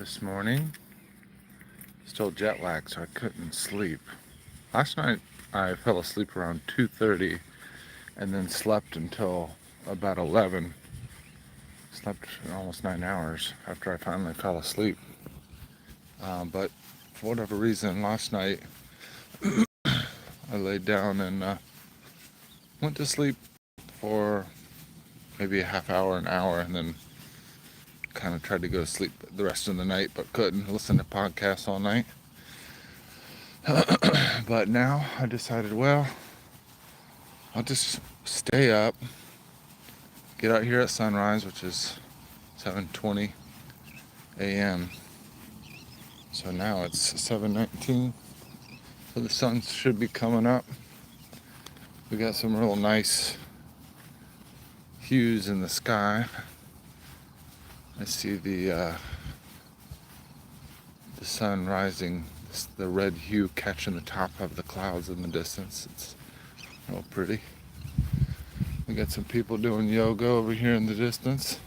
This morning. Still jet lagged, so I couldn't sleep. Last night I fell asleep around 2:30 and then slept until about 11. Slept almost 9 hours after I finally fell asleep. But for whatever reason, last night I laid down and went to sleep for maybe a half hour, an hour, and then kind of tried to go to sleep the rest of the night, but couldn't listen to podcasts all night. But now I decided, well, I'll just stay up, get out here at sunrise, which is 7:20 a.m. So now it's 7:19. So the sun should be coming up. We got some real nice hues in the sky. I see the sun rising, the red hue catching the top of the clouds in the distance. It's real pretty. We got some people doing yoga over here in the distance.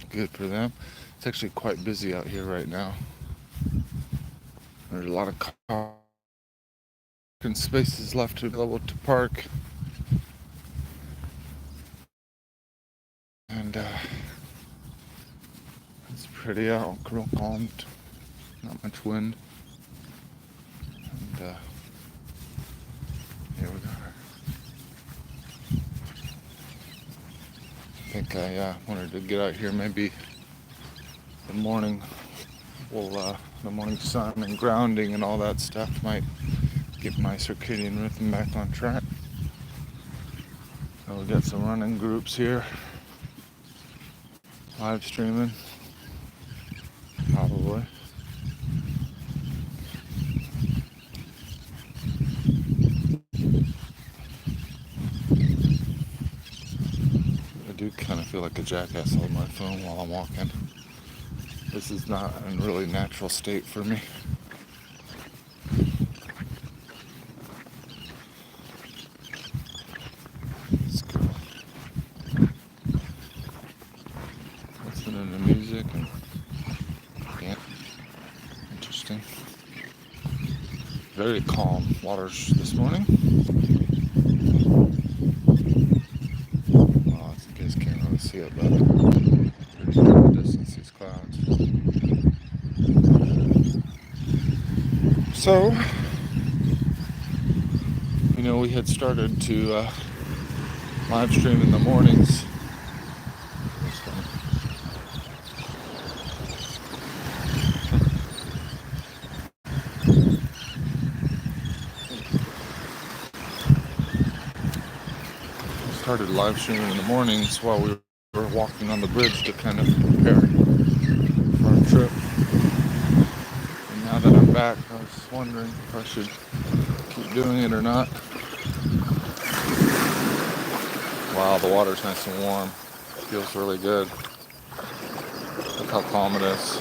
Good for them. It's actually quite busy out here right now. There's a lot of parking spaces left available to park. And it's pretty out, real calm, not much wind. And here we go. I think I wanted to get out here maybe the morning. The morning sun and grounding and all that stuff might get my circadian rhythm back on track. So we got some running groups here, live streaming, probably. I do kind of feel like a jackass holding my phone while I'm walking. This is not a really natural state for me. Let's go. Listening to music and yeah, interesting. Very calm waters this morning. Well, you guys can't really see it, but pretty good in the distance, these clouds. So, we had started to live stream in the mornings. We started live streaming in the mornings while we were walking on the bridge to kind of prepare for our trip. And now that I'm back, I was wondering if I should keep doing it or not. Wow, the water's nice and warm. Feels really good. Look how calm it is.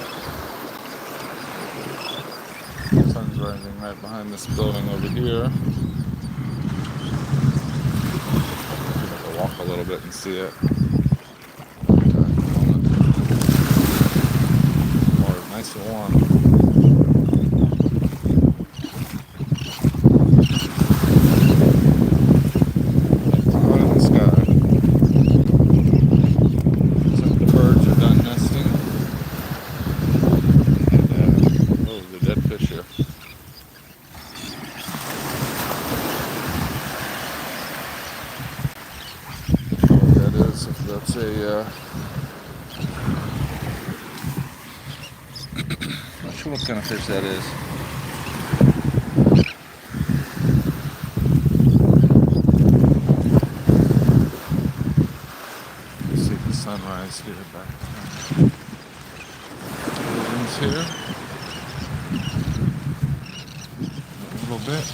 The sun's rising right behind this building over here. I'll walk a little bit and see it. Water's nice and warm. That's not sure what kind of fish that is. You see the sunrise here back behind the buildings here. A little bit.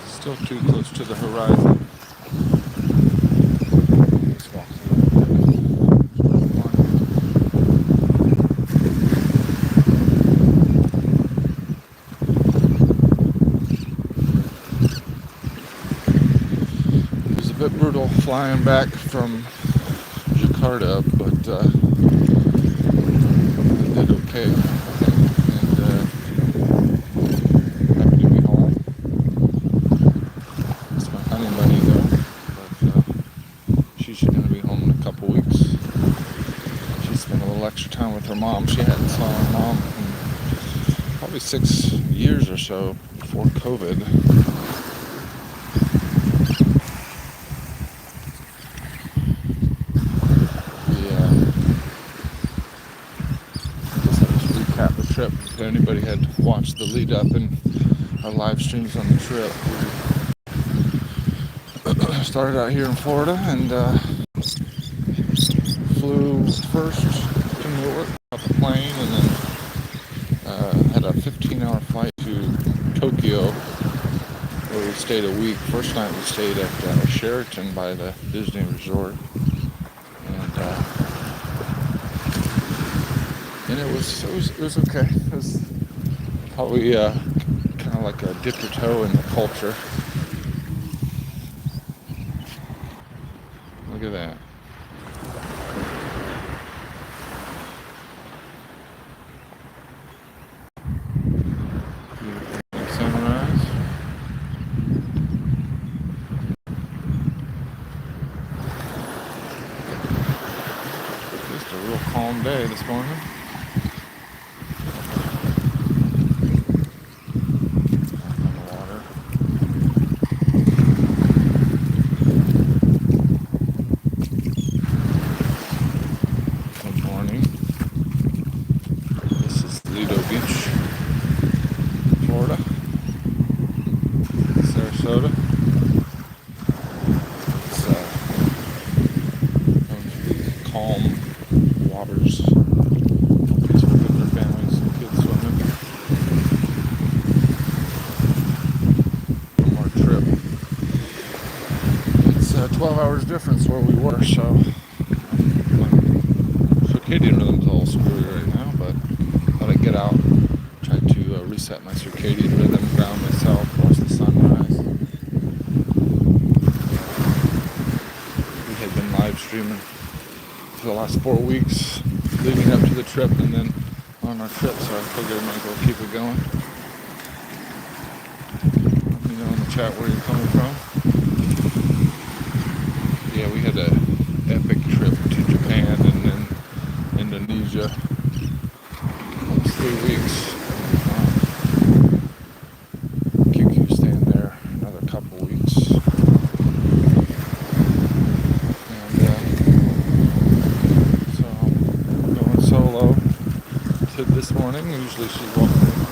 Still too close to the horizon. bit brutal flying back from Jakarta, but I did okay. And happy to be home. It's my honey bunny though, but she's going to be home in a couple weeks. She spent a little extra time with her mom. She hadn't saw her mom in probably 6 years or so before COVID. Recap the trip. If anybody had watched the lead up and our live streams on the trip, we started out here in Florida and flew first to Newark, got the plane, and then had a 15-hour flight to Tokyo, where we stayed a week. First night we stayed at Sheraton by the Disney Resort, and it was okay. It was probably kind of like a dip your toe in the culture. Look at that. Beautiful sunrise. Just a real calm day this morning. Sarasota. It's known to be calm waters. It's good for families and kids swimming. One more trip. It's 12 hours difference where we were, so my circadian rhythm's all screwy right now, but thought I'd get out, try to reset my circadian rhythm, ground myself, watch the sunrise. Live streaming for the last 4 weeks leading up to the trip and then on our trip, so I figured I might as well keep it going. Let me know in the chat where you're coming from. Yeah, we had an epic trip to Japan and then Indonesia. Almost 3 weeks. QQ staying there another couple weeks. Solo to this morning. Usually she's walking with me.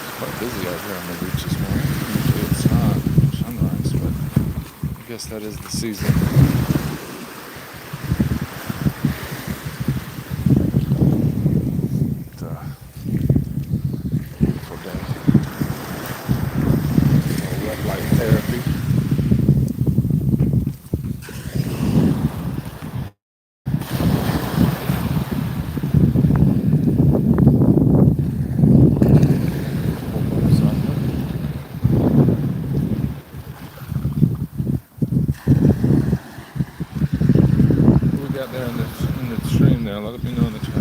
It's quite busy out here on the beach this morning. Usually it's not sunrise, but I guess that is the season. It's a beautiful day. Light therapy. What we got there in the stream there? Let me know in the chat.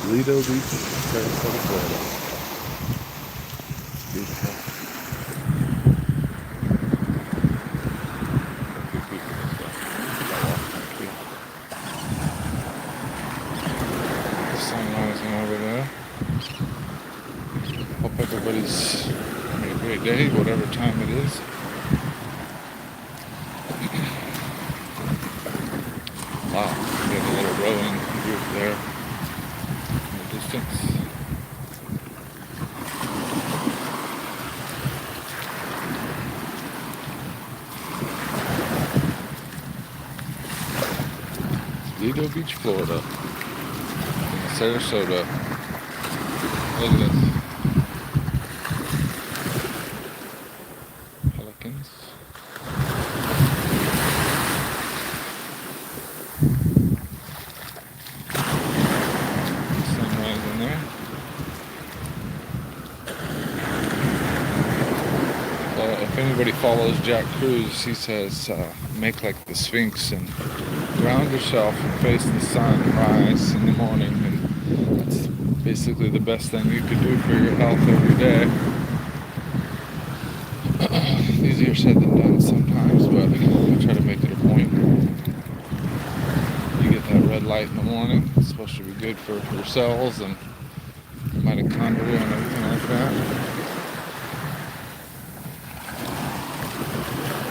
Lido Beach, Sarasota, Florida. It's beautiful. The sun rising over there. Hope everybody's having a great day, whatever time it is. Wow, we got a little rowing group there. Distance. Lido Beach, Florida. In Sarasota. Look at this. anybody follows Jack Cruz, he says make like the Sphinx and ground yourself and face the sun rise in the morning, and that's basically the best thing you could do for your health every day. Easier said than done sometimes, but I try to make it a point. You get that red light in the morning, it's supposed to be good for your cells and your mitochondria and everything like that.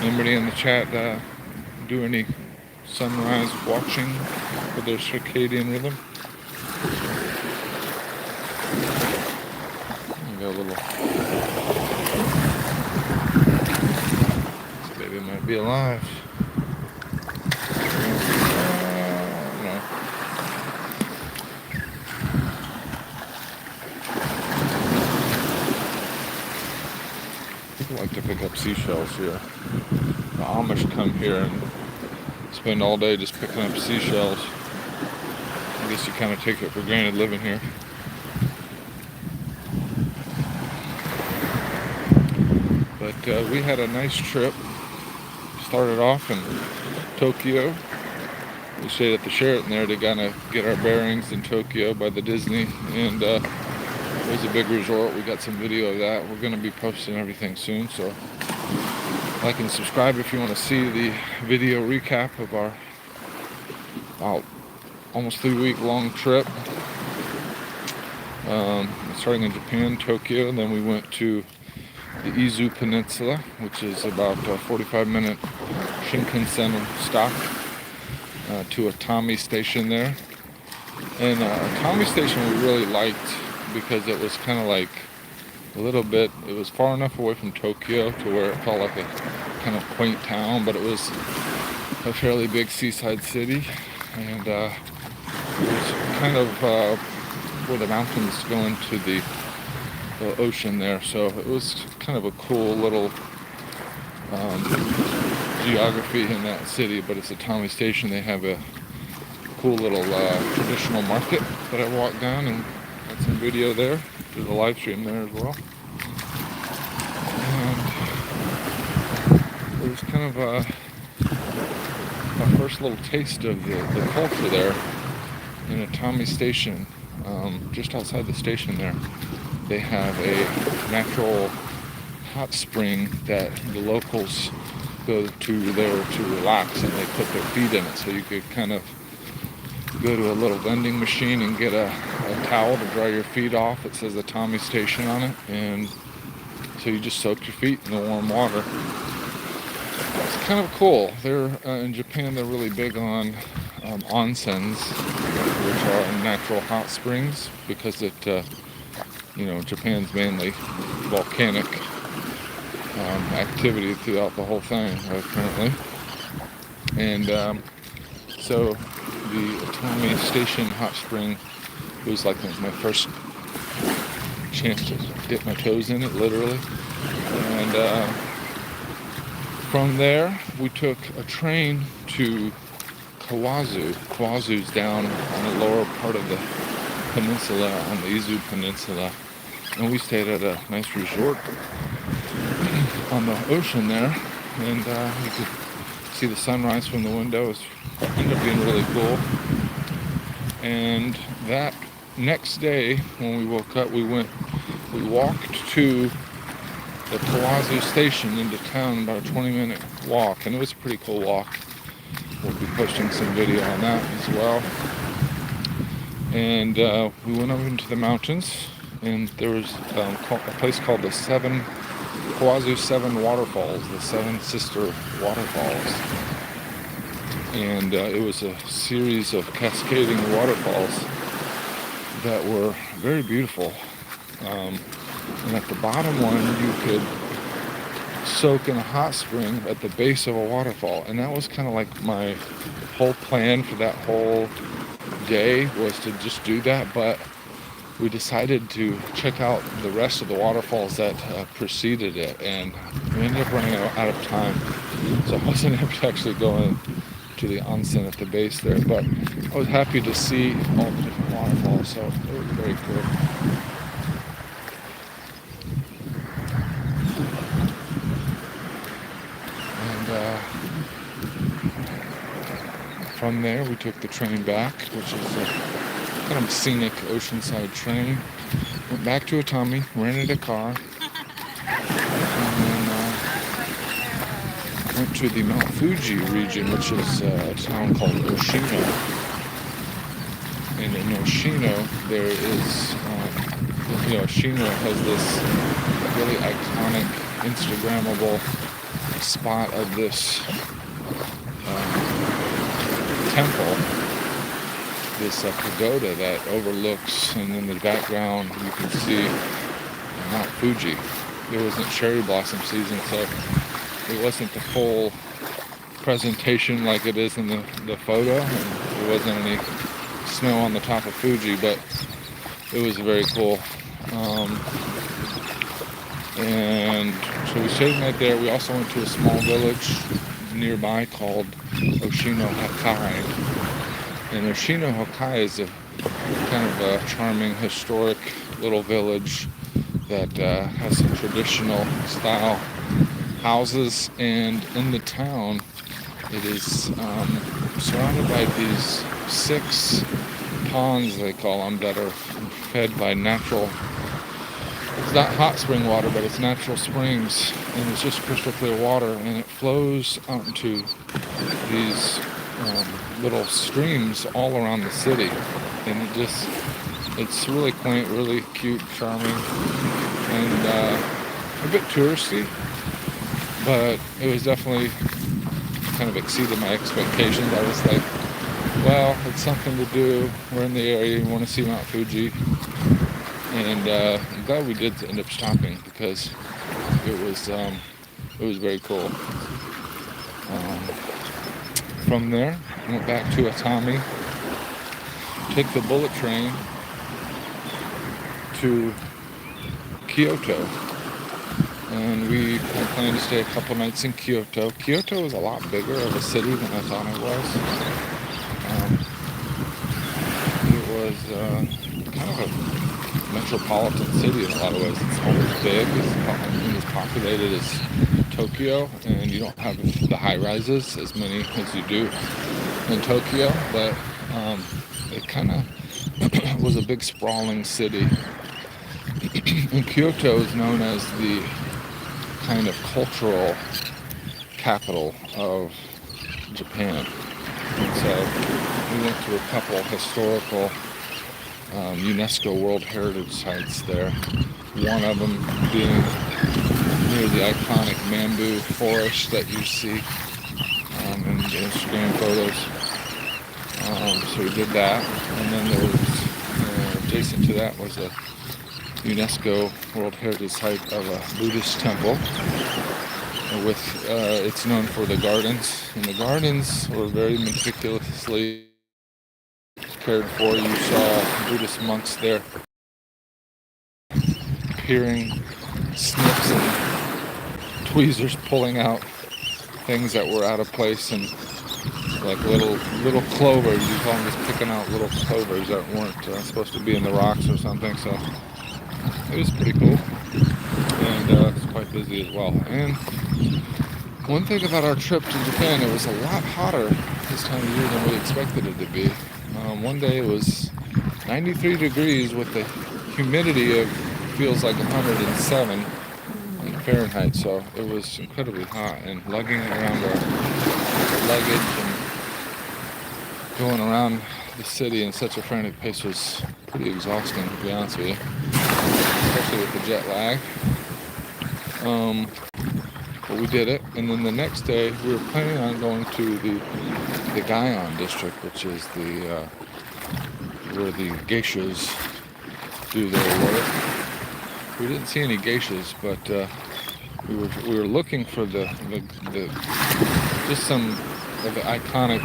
Anybody in the chat do any sunrise watching for their circadian rhythm? Got a little. This baby might be alive. No. People like to pick up seashells here. The Amish come here and spend all day just picking up seashells. I guess you kind of take it for granted living here. But we had a nice trip. Started off in Tokyo. We stayed at the Sheraton there to kind of get our bearings in Tokyo by the Disney, and it was a big resort. We got some video of that. We're going to be posting everything soon, so like and subscribe if you want to see the video recap of our about almost 3-week long trip. Starting in Japan, Tokyo, and then we went to the Izu Peninsula, which is about a 45-minute Shinkansen stop to a Tommy station there. And a Tommy station we really liked because it was kind of like a little bit, it was far enough away from Tokyo to where it felt like a kind of quaint town, but it was a fairly big seaside city, and it was kind of where the mountains go into the ocean there, so it was kind of a cool little geography in that city. But it's a Tommy station. They have a cool little traditional market that I walked down and got some video there. There's a live stream there as well. And it was kind of a first little taste of the culture there in a Tommy station. Just outside the station there, they have a natural hot spring that the locals go to there to relax, and they put their feet in it, so you could kind of go to a little vending machine and get a towel to dry your feet off. It says the Tommy Station on it, and so you just soak your feet in the warm water. It's kind of cool. They're in Japan, they're really big on onsens, which are natural hot springs, because it Japan's mainly volcanic activity throughout the whole thing, apparently. And so the Tommy Station hot spring was like my first chance to dip my toes in it, literally. And from there, we took a train to Kawazu. Kawazu's down on the lower part of the peninsula, on the Izu Peninsula. And we stayed at a nice resort on the ocean there. And you could see the sunrise from the window. It ended up being really cool. And that next day, when we woke up, we walked to the Kawazu station into town, about a 20-minute walk, and it was a pretty cool walk. We'll be posting some video on that as well. And we went over into the mountains, and there was a place called the Kawazu Seven Waterfalls, the Seven Sister Waterfalls. And it was a series of cascading waterfalls that were very beautiful. And at the bottom one, you could soak in a hot spring at the base of a waterfall. And that was kind of like my whole plan for that whole day, was to just do that. But we decided to check out the rest of the waterfalls that preceded it, and we ended up running out of time, so I wasn't able to actually go in to the onsen at the base there. But I was happy to see all the different waterfalls, so it was very cool. from there, we took the train back, which is a kind of scenic oceanside train. Went back to Atami, rented a car, and then went to the Mount Fuji region, which is a town called Oshino. And in Oshino, there is, Oshino has this really iconic, Instagrammable spot of this temple, this pagoda that overlooks, and in the background you can see Mount Fuji. It wasn't cherry blossom season, so it wasn't the full presentation like it is in the photo, and there wasn't any snow on the top of Fuji, but it was very cool. And so we stayed the night there. We also went to a small village nearby called Oshino Hakai. And Oshino Hakai is a kind of a charming, historic little village that has some traditional style houses, and in the town it is surrounded by these 6 ponds, they call them, that are fed by natural, it's not hot spring water, but it's natural springs, and it's just crystal clear water, and it flows out into these little streams all around the city, and it's really quaint, really cute, charming, and a bit touristy, but it was definitely kind of exceeded my expectations. I was like, well, it's something to do, we're in the area, we want to see Mount Fuji, and I'm glad we did end up stopping, because it was very cool. From there, I went back to Atami, took the bullet train to Kyoto, and we had planned to stay a couple nights in Kyoto. Kyoto is a lot bigger of a city than I thought it was. It was kind of a metropolitan city in a lot of ways. It's almost big, it's as populated as Tokyo, and you don't have the high rises as many as you do in Tokyo, but it kind of was a big sprawling city. And Kyoto is known as the kind of cultural capital of Japan. And so we went to a couple historical UNESCO World Heritage Sites there. One of them being near the iconic bamboo forest that you see in Instagram photos. So we did that, and then there was adjacent to that was a UNESCO World Heritage Site of a Buddhist temple. It's known for the gardens, and the gardens were very meticulously cared for. You saw Buddhist monks there peering, snips and tweezers pulling out things that were out of place, and like little clovers. You call them, just picking out little clovers that weren't supposed to be in the rocks or something. So it was pretty cool, and it's quite busy as well. And one thing about our trip to Japan, it was a lot hotter this time of year than we expected it to be. One day it was 93 degrees with the humidity of feels like 107 in Fahrenheit, so it was incredibly hot, and lugging around our luggage and going around the city in such a frantic pace was pretty exhausting, to be honest with you, especially with the jet lag. But we did it, and then the next day we were planning on going to the Gaion district, which is where the geishas do their work. We didn't see any geishas, but we were looking for just some of the iconic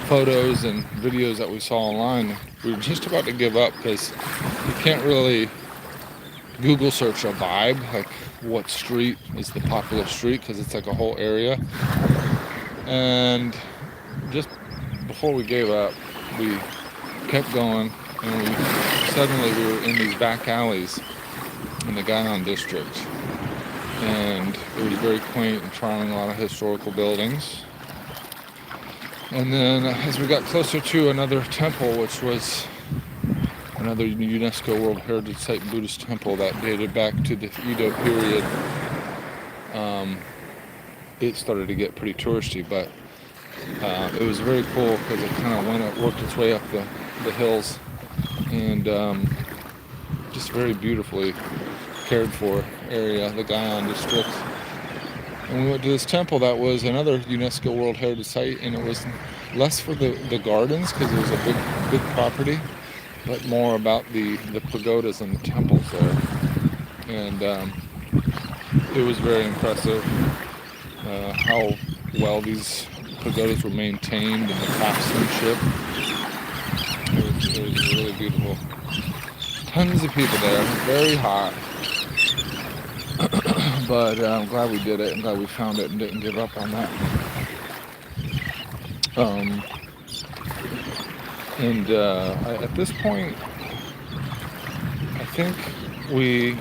photos and videos that we saw online. We were just about to give up, because you can't really Google search a vibe, like what street is the popular street, because it's like a whole area. And just before we gave up, we kept going, and suddenly we were in these back alleys in the Gaion district, and it was very quaint and charming, a lot of historical buildings. And then as we got closer to another temple, which was another UNESCO World Heritage Site Buddhist temple that dated back to the Edo period, it started to get pretty touristy, but it was very cool because it kind of worked its way up the hills, and just very beautifully cared for area, the Gaian district. And we went to this temple that was another UNESCO World Heritage Site, and it was less for the gardens because it was a big property, but more about the pagodas and the temples there. And it was very impressive how well these pagodas were maintained and the craftsmanship. It was really beautiful. Tons of people there, very hot. But I'm glad we did it. I'm glad we found it and didn't give up on that. At this point, I think we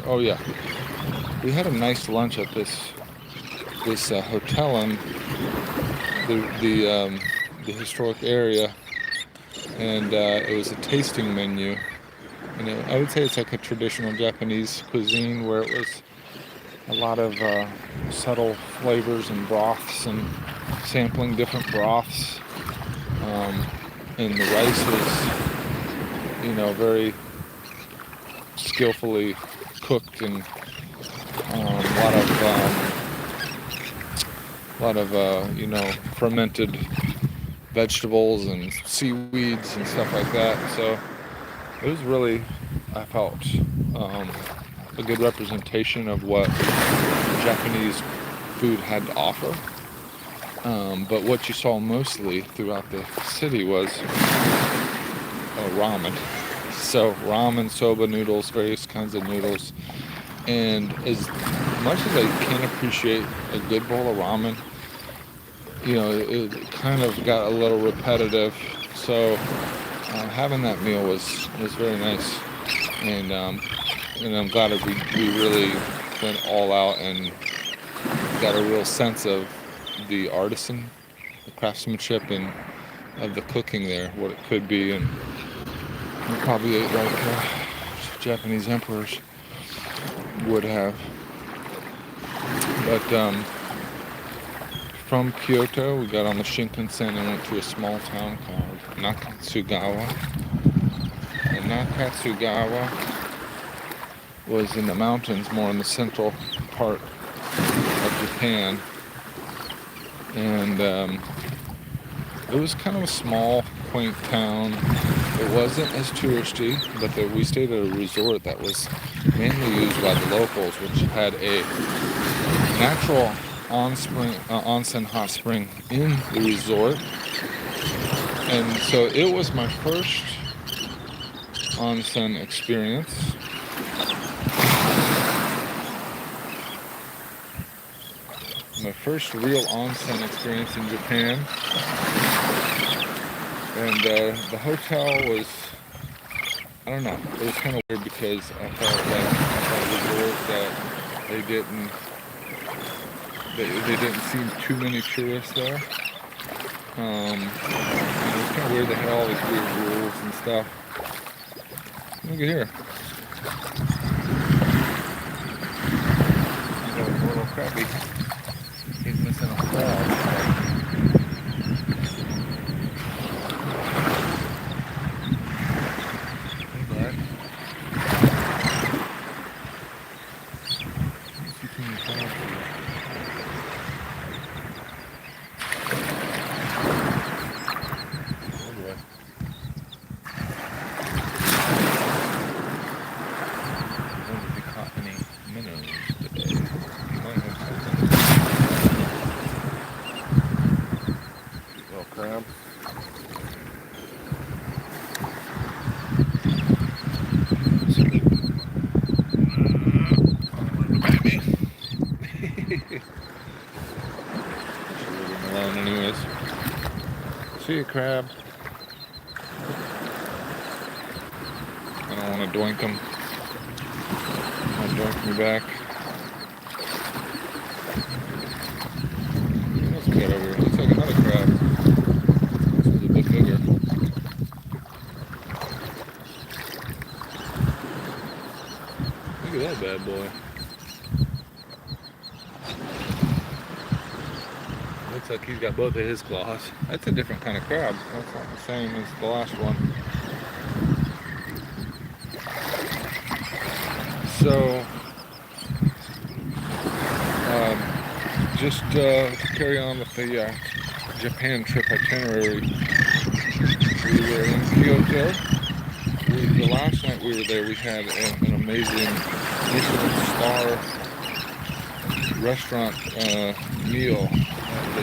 had a nice lunch at this hotel in the historic area, and it was a tasting menu. And I would say it's like a traditional Japanese cuisine where it was a lot of subtle flavors and broths and sampling different broths. And the rice was, very skillfully cooked, and a lot of fermented vegetables and seaweeds and stuff like that. So it was really, I felt, a good representation of what Japanese food had to offer. But what you saw mostly throughout the city was ramen. So ramen, soba noodles, various kinds of noodles. And as much as I can appreciate a good bowl of ramen, it kind of got a little repetitive. So having that meal was very nice. And I'm glad that we really went all out and got a real sense of the artisan, the craftsmanship, and of the cooking there, what it could be. And we probably ate like Japanese emperors would have. But from Kyoto, we got on the Shinkansen and went to a small town called Nakatsugawa. And Nakatsugawa was in the mountains, more in the central part of Japan. And it was kind of a small, quaint town. It wasn't as touristy, but we stayed at a resort that was mainly used by the locals, which had a natural onsen hot spring in the resort. And so it was my first onsen experience. My first real onsen experience in Japan. And the hotel was, I don't know, it was kind of weird because I felt like at a resort that they didn't seem too many tourists there. And it was kind of weird, they had all these weird rules and stuff. Look at here. He's a little crappy. He's missing a claw. Crab. Alone anyways. See you, crab. I don't want to doink him. I'll doink me back. Let's get over here. Looks like another crab. Look at that bad boy. Looks like he's got both of his claws. That's a different kind of crab. That's not the same as the last one. So, just to carry on with the Japan trip itinerary, we were in Kyoto. The last night we were there, we had an amazing Michelin star restaurant meal at the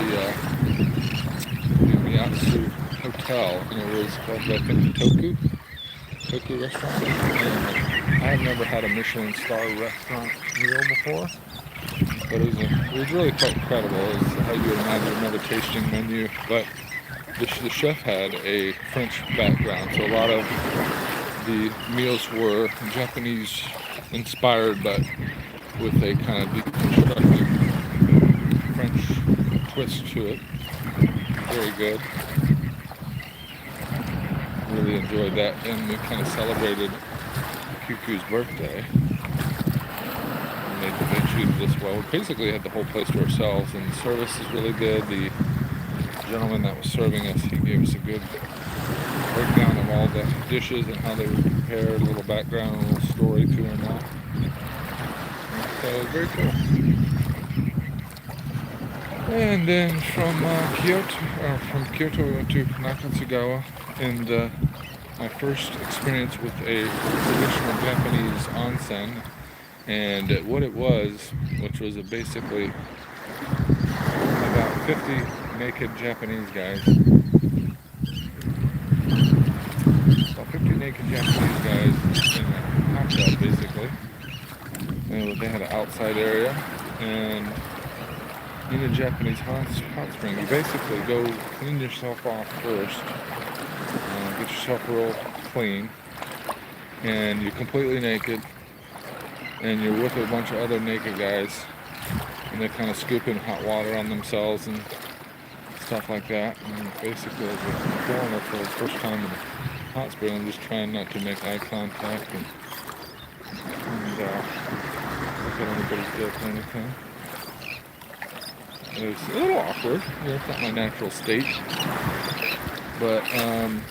Miyatsu Hotel, and it was called, I think, Toku restaurant. And I've never had a Michelin star restaurant meal before, but it was really quite incredible. It was how you would imagine another tasting menu, but the chef had a French background, so a lot of the meals were Japanese inspired, but with a kind of deconstructed French twist to it. Very good. Really enjoyed that, and we kind of celebrated Cuckoo's birthday. And they treated us well. We basically had the whole place to ourselves, and the service is really good. The gentleman that was serving us, he gave us a good breakdown of all the dishes and how they were prepared, a little background, a little story to them all. So very cool. And then from Kyoto we went to Nakatsugawa, and my first experience with a traditional Japanese onsen, and what it was, which was basically about 50 naked Japanese guys. About 50 naked Japanese guys in a hot tub, basically. And they had an outside area, and in a Japanese hot spring, you basically go clean yourself off first, get yourself real clean, and you're completely naked, and you're with a bunch of other naked guys, and they're kind of scooping hot water on themselves and stuff like that. And basically, as a foreigner for the first time in a hot spring, I'm just trying not to make eye contact and look at anybody's dick or anything. It was a little awkward, it's not my natural state, but I'm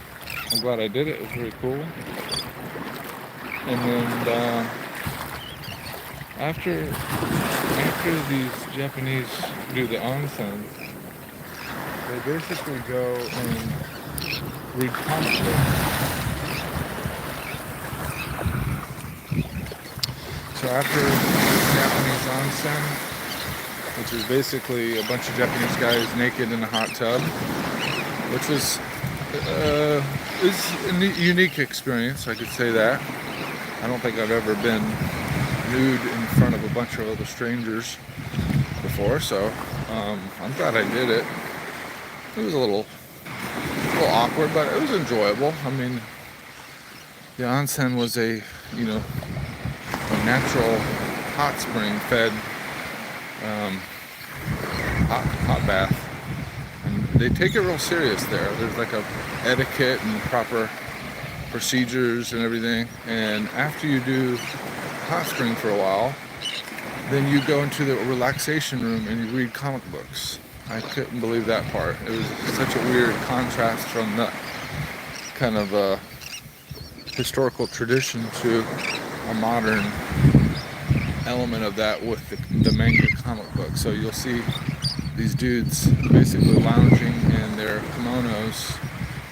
glad I did it. It was very cool. And then after these Japanese do the onsen, they basically go and read comic books. So after the Japanese onsen, which is basically a bunch of Japanese guys naked in a hot tub, which is a unique experience, I could say that. I don't think I've ever been nude in front of a bunch of other strangers before, so I'm glad I did it. It was a little awkward, but it was enjoyable. I mean, the onsen was a natural hot spring fed hot bath, and they take it real serious there. There's like a etiquette and proper procedures and everything, and after you do hot spring for a while, then you go into the relaxation room and you read comic books. I couldn't believe that part. It was such a weird contrast from the kind of historical tradition to a modern element of that with the manga comic book. So you'll see these dudes basically lounging in their kimonos,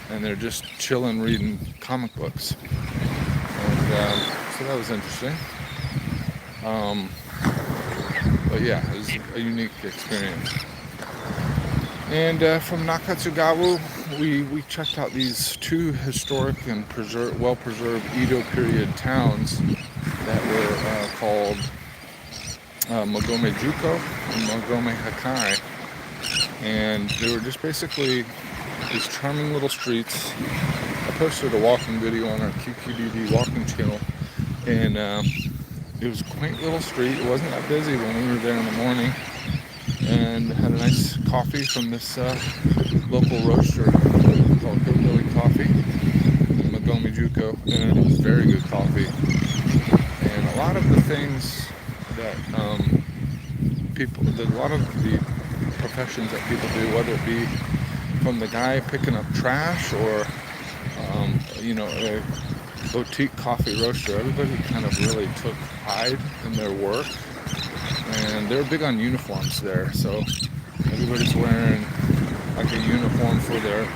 and they're just chilling reading comic books. And so that was interesting. But yeah, it was a unique experience. And from Nakatsugawa, we checked out these two historic and well-preserved Edo period towns that were called Mogome Juko and Mogome Hakai. And they were just basically these charming little streets. I posted a walking video on our qqdd walking channel, and it was a quaint little street. It wasn't that busy when we were there in the morning, and had a nice coffee from this local roaster called Hillbilly Coffee in Mogome Juko, and it was very good coffee. And a lot of the things that a lot of the professions that people do, whether it be from the guy picking up trash or a boutique coffee roaster, everybody kind of really took pride in their work, and they're big on uniforms there. So everybody's wearing like a uniform for their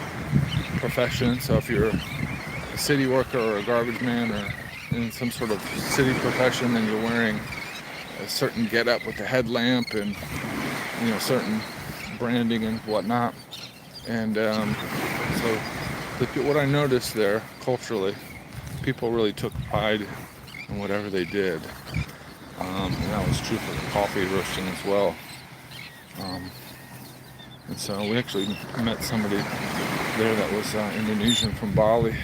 profession. So if you're a city worker or a garbage man or in some sort of city profession, then you're wearing a certain get-up with the headlamp and certain branding and whatnot. And so what I noticed there culturally, people really took pride in whatever they did, and that was true for the coffee roasting as well. And so we actually met somebody there that was Indonesian from Bali.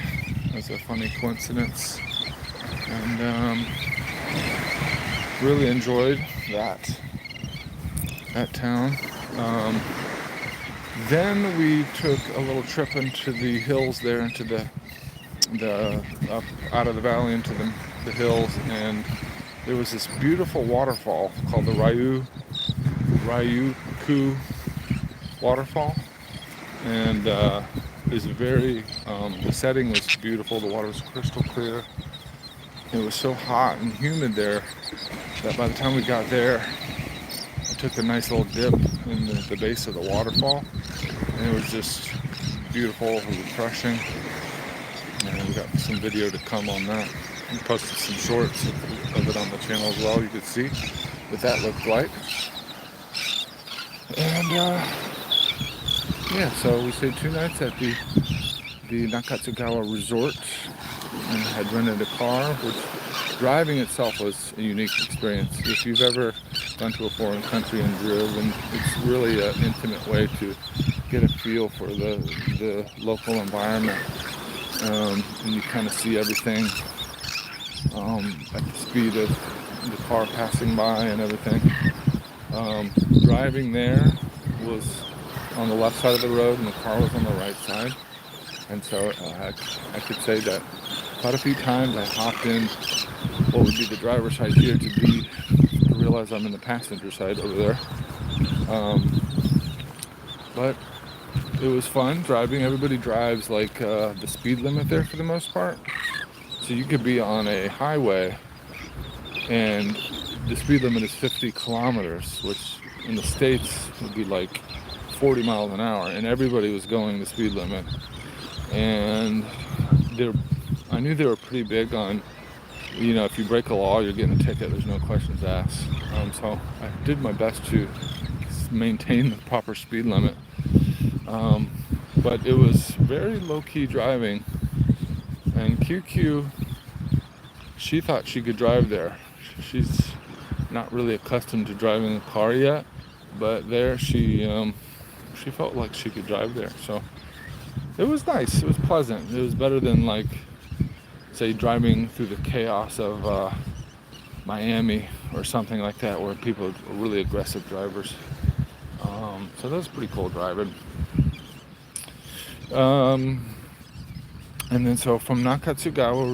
It was a funny coincidence, and really enjoyed that town. Then we took a little trip into the hills there, into the up out of the valley into the hills, and there was this beautiful waterfall called the Ryuku waterfall, and is very the setting was beautiful. The water was crystal clear. It was so hot and humid there that by the time we got there, I took a nice little dip in the base of the waterfall, and it was just beautiful, refreshing. And we got some video to come on that. We posted some shorts of it on the channel as well. You could see what that looked like. And so we stayed 2 nights at the Nakatsugawa Resort and had rented a car, which driving itself was a unique experience. If you've ever gone to a foreign country and driven, it's really an intimate way to get a feel for the local environment. And you kind of see everything at the speed of the car passing by and everything. Driving there was on the left side of the road and the car was on the right side. And so I could say that quite a few times I hopped in what would be the driver's side here to realize I'm in the passenger side over there. But it was fun driving. Everybody drives like the speed limit there for the most part. So you could be on a highway and the speed limit is 50 kilometers, which in the States would be like 40 miles an hour, and everybody was going the speed limit. And I knew they were pretty big on, if you break a law, you're getting a ticket. There's no questions asked. So I did my best to maintain the proper speed limit. But it was very low-key driving. And QQ, she thought she could drive there. She's not really accustomed to driving a car yet, but there she felt like she could drive there. So it was nice. It was pleasant. It was better than, like, say, driving through the chaos of Miami or something like that, where people are really aggressive drivers. So that was pretty cool driving. And then so from Nakatsugawa, we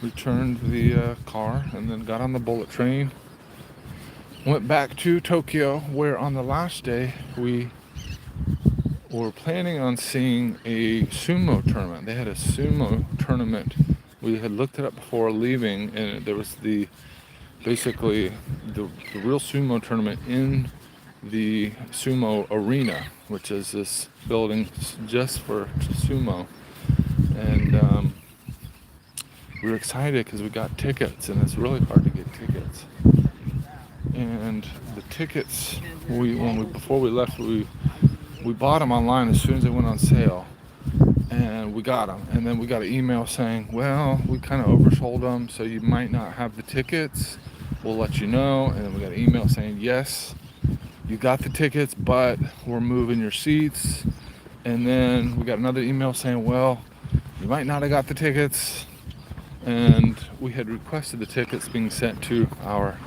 returned the car and then got on the bullet train. Went back to Tokyo, where on the last day we were planning on seeing a sumo tournament. They had a sumo tournament. We had looked it up before leaving, and there was basically the real sumo tournament in the sumo arena, which is this building just for sumo. And we were excited because we got tickets, and it's really hard to get tickets. And the tickets, before we left, we bought them online as soon as they went on sale, and we got them. And then we got an email saying, well, we kind of oversold them, so you might not have the tickets. We'll let you know. And then we got an email saying, yes, you got the tickets, but we're moving your seats. And then we got another email saying, well, you might not have got the tickets. And we had requested the tickets being sent to our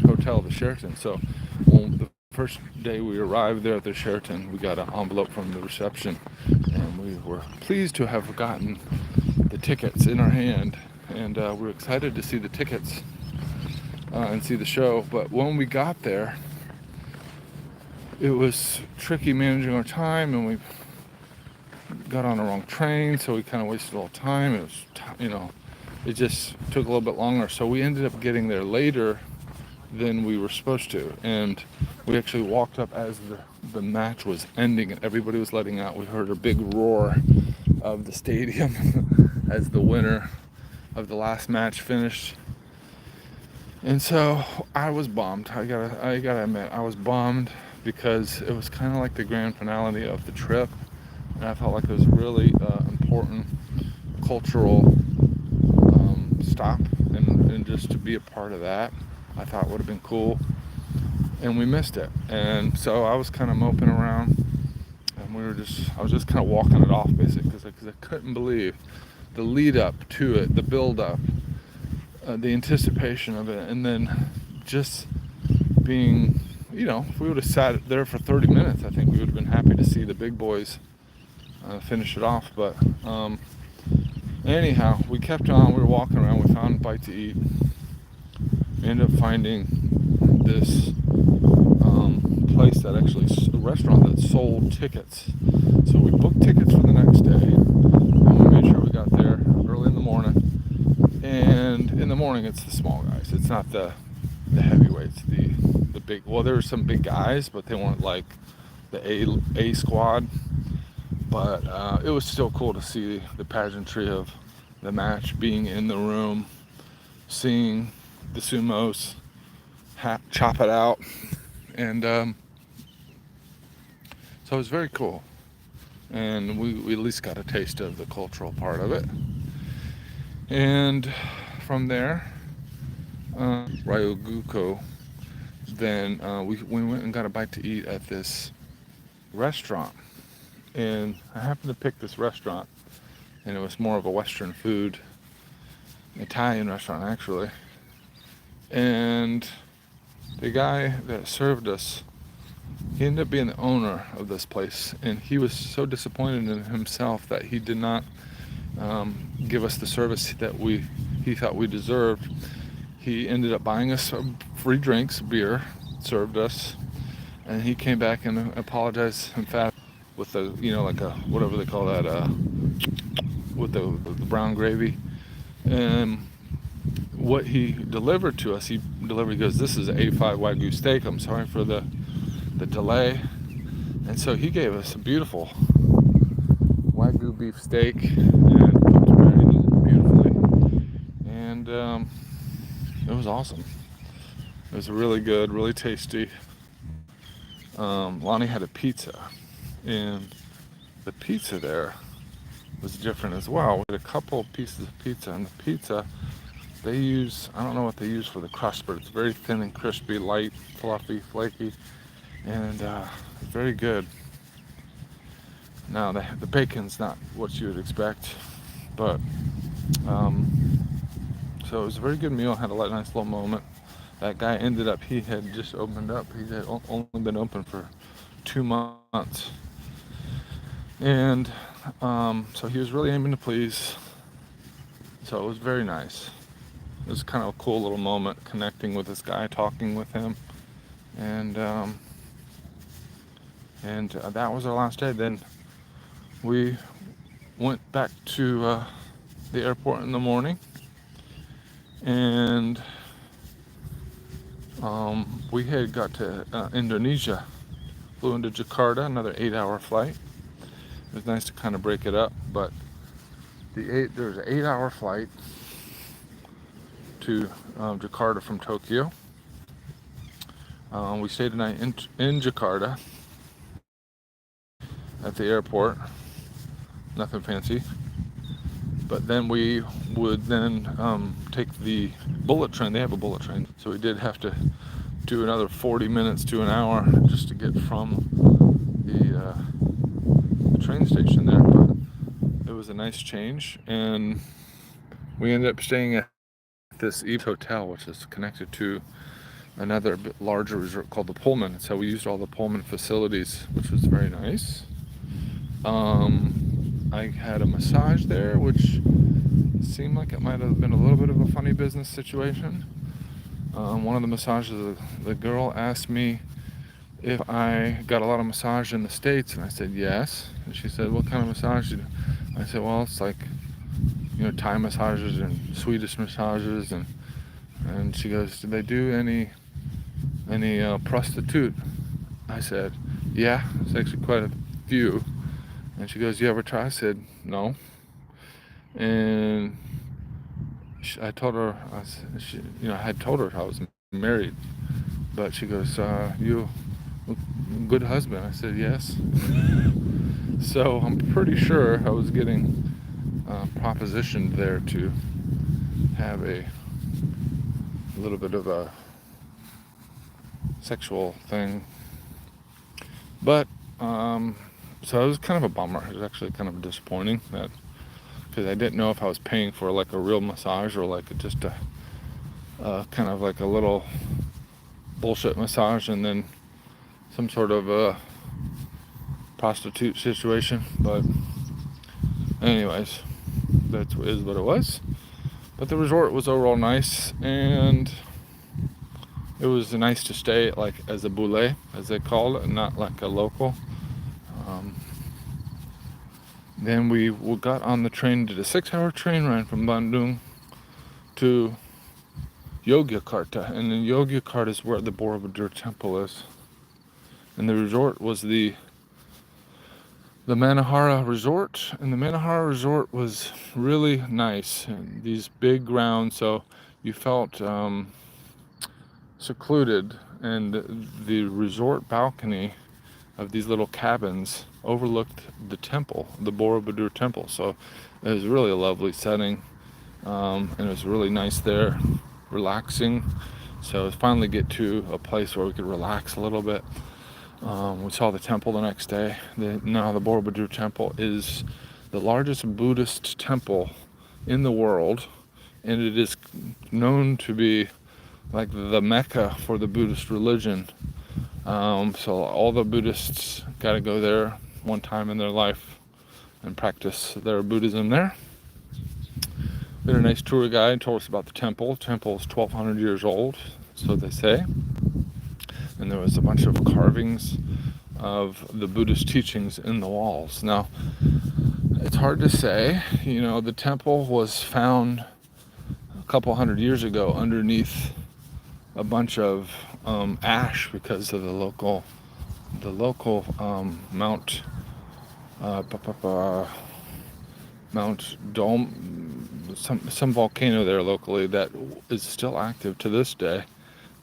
hotel, the Sheraton. So the first day we arrived there at the Sheraton, we got an envelope from the reception, and we were pleased to have gotten the tickets in our hand. and we were excited to see the tickets and see the show. But when we got there, it was tricky managing our time, and we got on the wrong train, so we kind of wasted all time. It was, it just took a little bit longer, so we ended up getting there later than we were supposed to, and we actually walked up as the match was ending and everybody was letting out. We heard a big roar of the stadium as the winner of the last match finished. And so I was bummed. I gotta admit, I was bummed because it was kind of like the grand finale of the trip, and I felt like it was a really important cultural stop, and just to be a part of that, I thought would have been cool, and we missed it. And so I was kind of moping around, and I was just kind of walking it off basically, because I couldn't believe the lead up to it, the build up, the anticipation of it, and then just being, if we would have sat there for 30 minutes, I think we would have been happy to see the big boys finish it off. But anyhow, we kept on. We were walking around. We found a bite to eat. We ended up finding this place that actually, a restaurant that sold tickets. So we booked tickets for the next day, and we made sure we got there early in the morning. And in the morning, it's the small guys. It's not the heavyweights, the big. Well, there were some big guys, but they weren't like the A squad. But it was still cool to see the pageantry of the match, being in the room, seeing the sumos chop it out, and so it was very cool. And we at least got a taste of the cultural part of it. And from there, Ryuguko, then we went and got a bite to eat at this restaurant. And I happened to pick this restaurant, and it was more of a Western food, Italian restaurant actually. And the guy that served us, he ended up being the owner of this place, and he was so disappointed in himself that he did not give us the service that he thought we deserved. He ended up buying us free drinks, beer, served us, and he came back and apologized emphatically with the, like a, whatever they call that, with the brown gravy. And what he delivered to us, he goes, "This is an A5 Wagyu steak. I'm sorry for the delay." And so he gave us a beautiful Wagyu beef steak, and cooked it very beautifully. And it was awesome. It was really good, really tasty. Lonnie had a pizza, and the pizza there was different as well. We had a couple pieces of pizza, and the pizza, they use, I don't know what they use for the crust, but it's very thin and crispy, light, fluffy, flaky, and very good. Now the bacon's not what you would expect, but so it was a very good meal. Had a nice little moment. That guy ended up, he had just opened up. He had only been open for 2 months, and so he was really aiming to please. So it was very nice. It was kind of a cool little moment, connecting with this guy, talking with him, and that was our last day. Then we went back to the airport in the morning, and we had got to Indonesia, flew into Jakarta, another 8-hour flight. It was nice to kind of break it up, but there's an 8-hour flight to Jakarta from Tokyo. We stayed a night in Jakarta at the airport, nothing fancy. But then we would then take the bullet train. They have a bullet train, so we did have to do another 40 minutes to an hour just to get from the train station there. But it was a nice change, and we ended up staying at this Eve Hotel, which is connected to another bit larger resort called the Pullman. So we used all the Pullman facilities, which was very nice. I had a massage there, which seemed like it might have been a little bit of a funny business situation. One of the massages, the girl asked me if I got a lot of massage in the States, and I said yes. And she said, what kind of massage do you do? I said, well, it's like, Thai massages and Swedish massages, and she goes, do they do any prostitute? I said, yeah, it's actually quite a few. And she goes, you ever try? I said, no. And I told her, I had told her I was married, but she goes, you good husband? I said, yes. So I'm pretty sure I was getting propositioned there to have a little bit of a sexual thing. But so it was kind of a bummer. It was actually kind of disappointing, that because I didn't know if I was paying for like a real massage or like just a kind of like a little bullshit massage and then some sort of a prostitute situation. But anyways, that is what it was. But the resort was overall nice, and it was nice to stay like as a boule, as they call it, not like a local. Then we got on the train, did a 6-hour train ride from Bandung to Yogyakarta, and in Yogyakarta is where the Borobudur temple is. And the resort was the Manahara Resort, and the Manahara Resort was really nice. And these big grounds, so you felt secluded, and the resort balcony of these little cabins overlooked the temple, the Borobudur temple. So it was really a lovely setting, and it was really nice there, relaxing. So finally get to a place where we could relax a little bit. We saw the temple the next day. Now the Borobudur temple is the largest Buddhist temple in the world, and it is known to be like the Mecca for the Buddhist religion. So all the Buddhists got to go there one time in their life and practice their Buddhism there. We had a nice tour guide, told us about the temple. The temple is 1,200 years old, so they say. And there was a bunch of carvings of the Buddhist teachings in the walls. Now, it's hard to say. The temple was found a couple hundred years ago underneath a bunch of ash because of the local Mount Dome, some volcano there locally that is still active to this day.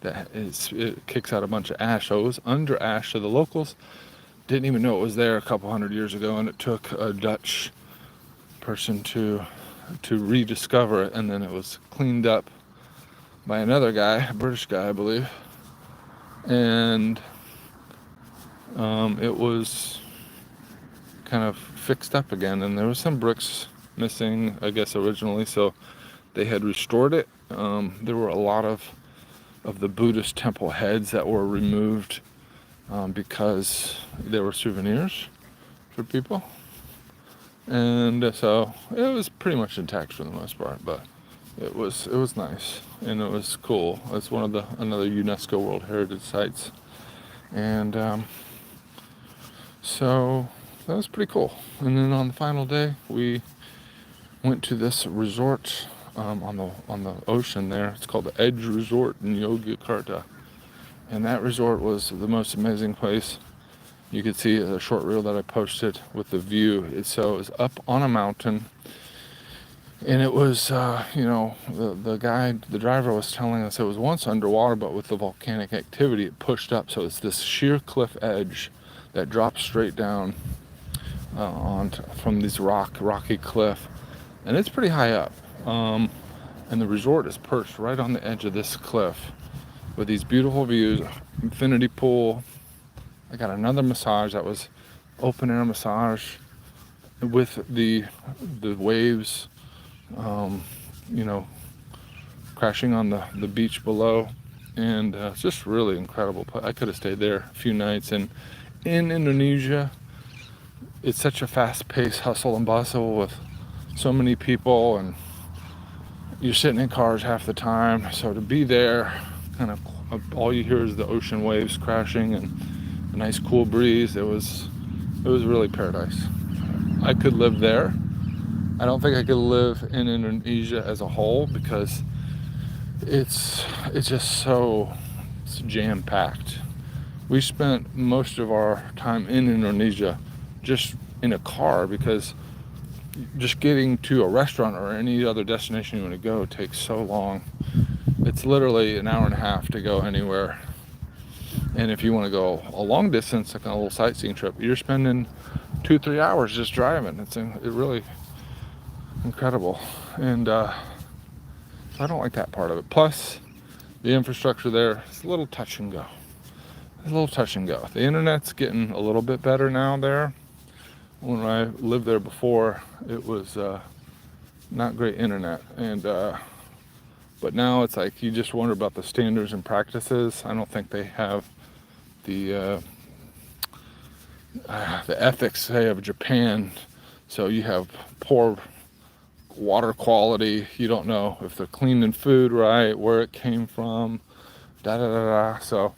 It kicks out a bunch of ash. So it was under ash. So the locals didn't even know it was there a couple hundred years ago, and it took a Dutch person to rediscover it, and then it was cleaned up by another guy, a British guy, I believe, and it was kind of fixed up again, and there was some bricks missing, I guess, originally, so they had restored it. There were a lot of the Buddhist temple heads that were removed because they were souvenirs for people, and so it was pretty much intact for the most part, but it was nice, and it was cool. It's one of another UNESCO World Heritage Sites, and so that was pretty cool. And then on the final day, we went to this resort on the ocean there. It's called the Edge Resort in Yogyakarta, and that resort was the most amazing place. You could see a short reel that I posted with the view. It was up on a mountain. And it was, the driver was telling us it was once underwater, but with the volcanic activity, it pushed up. So it's this sheer cliff edge that drops straight down from this rocky cliff. And it's pretty high up. And the resort is perched right on the edge of this cliff with these beautiful views, infinity pool. I got another massage that was open air massage with the waves crashing on the beach below, and it's just really incredible. I could have stayed there a few nights. And in Indonesia, it's such a fast-paced hustle and bustle with so many people, and you're sitting in cars half the time. So to be there, kind of all you hear is the ocean waves crashing and a nice cool breeze. It was really paradise. I could live there. I don't think I could live in Indonesia as a whole because it's just so jam-packed. We spent most of our time in Indonesia just in a car because just getting to a restaurant or any other destination you want to go takes so long. It's literally an hour and a half to go anywhere. And if you want to go a long distance, like on a little sightseeing trip, you're spending 2-3 hours just driving. It really incredible. And I don't like that part of it. Plus, the infrastructure there is a little touch and go. The internet's getting a little bit better now there. When I lived there before, it was not great internet, and but now it's like you just wonder about the standards and practices. I don't think they have the ethics, say, of Japan. So you have poor water quality. You don't know if they're cleaning food right, where it came from, da da da da. So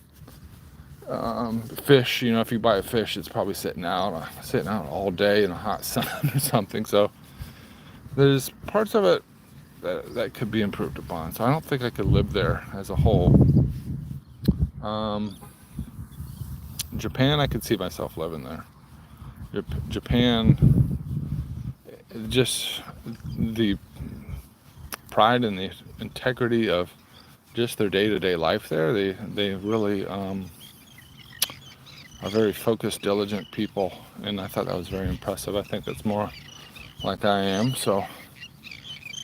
fish, if you buy a fish, it's probably sitting out all day in the hot sun or something. So there's parts of it that could be improved upon. So I don't think I could live there as a whole. Japan, I could see myself living there. Japan, just the pride and the integrity of just their day-to-day life there. They really are very focused, diligent people, and I thought that was very impressive. I think that's more like I am, so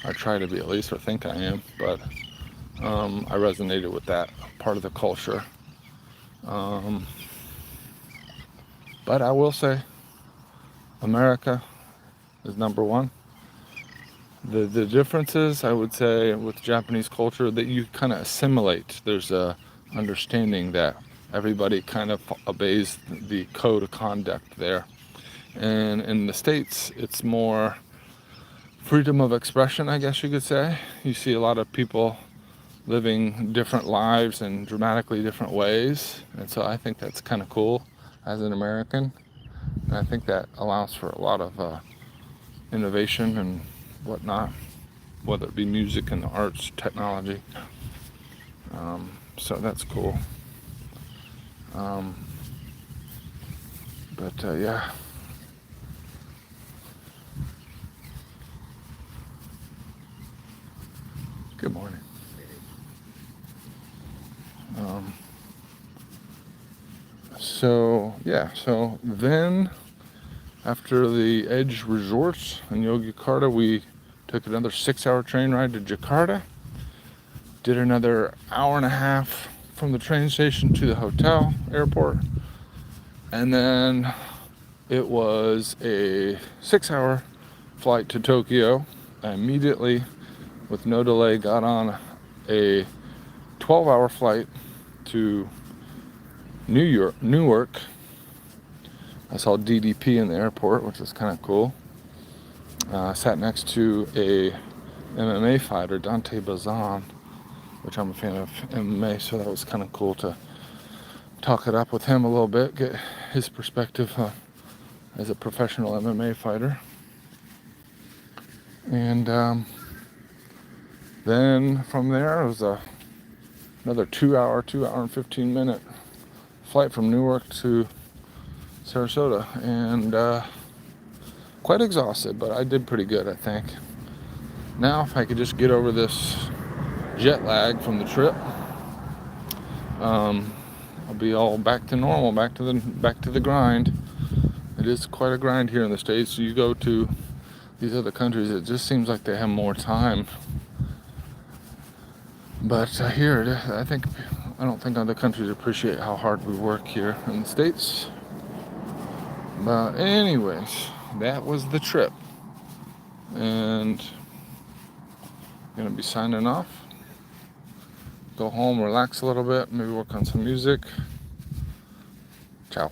I try to be at least, or think I am, but I resonated with that part of the culture. But I will say, America is number one. The differences, I would say, with Japanese culture, that you kind of assimilate. There's a understanding that everybody kind of obeys the code of conduct there. And in the States, it's more freedom of expression, I guess you could say. You see a lot of people living different lives in dramatically different ways. And so I think that's kind of cool as an American. And I think that allows for a lot of innovation and whatnot, whether it be music and the arts, technology. So that's cool. Yeah. Good morning. So then after the Edge Resorts in Yogyakarta, we took another 6-hour train ride to Jakarta. Did another hour and a half from the train station to the hotel airport. And then it was a 6-hour flight to Tokyo. I immediately, with no delay, got on a 12-hour flight to Newark. I saw DDP in the airport, which was kind of cool. Sat next to a MMA fighter, Dante Bazan, which I'm a fan of MMA, so that was kind of cool to talk it up with him a little bit, get his perspective as a professional MMA fighter. And then from there, it was another 2 hour and 15-minute flight from Newark to Sarasota, and quite exhausted, but I did pretty good, I think. Now, if I could just get over this jet lag from the trip, I'll be all back to normal, back to the grind. It is quite a grind here in the States. You go to these other countries, it just seems like they have more time. But here, I don't think other countries appreciate how hard we work here in the States. But anyways, that was the trip. And I'm going to be signing off. Go home, relax a little bit, maybe work on some music. Ciao.